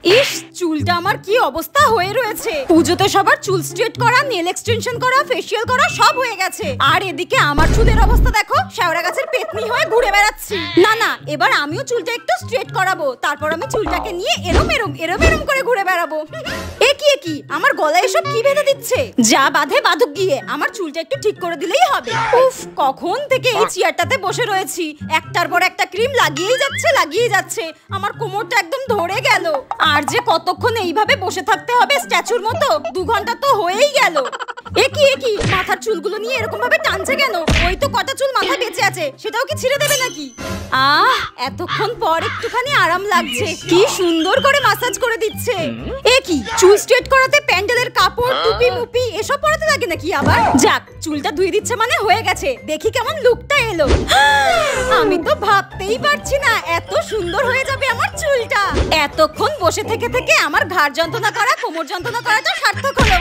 ইস, চুলটা আমার কি অবস্থা হয়ে রয়েছে। পুজোতে সবার চুল স্ট্রেট করা, নেল এক্সটেনশন করা, ফেসিয়াল করা সব হয়ে গেছে। আর এদিকে আমার চুলের অবস্থা দেখো, শেওড়া গাছের পেতনি হয়ে ঘুরে বেড়াচ্ছি। না না, এবার আমিও চুলটা একটু স্ট্রেট করাবো, তারপর আমি চুলটাকে নিয়ে এরম এরম এরম এরম করে ঘুরে বেড়াবো। এ কি আমার গলায় এসব কি বেঁধে দিচ্ছে? যা বাঁধে বাঁধুক গিয়ে, আমার চুলটা একটু ঠিক করে দিলেই হবে। উফ, কখন থেকে এই চেয়ারটাতে বসে রয়েছি, একটার পর একটা ক্রিম লাগিয়েই যাচ্ছে। আমার কোমরটা একদম ধরে গেল। আর যে কতক্ষণ এইভাবে বসে থাকতে হবে স্ট্যাচুর মতো? 2 ঘন্টা তো হয়েই গেল। এ কি মাথার চুলগুলো নিয়ে এরকম ভাবে টানছে কেন? ওই তো কটা চুল মাথায় বেঁচে আছে, সেটাও কি ছিঁড়ে দেবে নাকি? এতক্ষণ পর একটুখানি আরাম লাগছে। কি সুন্দর করে মাসাজ করে দিচ্ছে। এ কি, চুল স্ট্রেট করাতে প্যান্ডেলের কাপড়, টুপি মুপি এসব পরাতে লাগে নাকি আবার? যাক, চুলটা ধুই দিচ্ছে মানে হয়ে গেছে। দেখি কেমন লুকটা এলো। আমি তো ভাবতেই পারছি না এত সুন্দর হয়ে যাবে আমার চুলটা। এতক্ষণ বসে থেকে আমার ঘাড় যন্ত্রণা করা, কোমর যন্ত্রণা করাটা সার্থক হলো।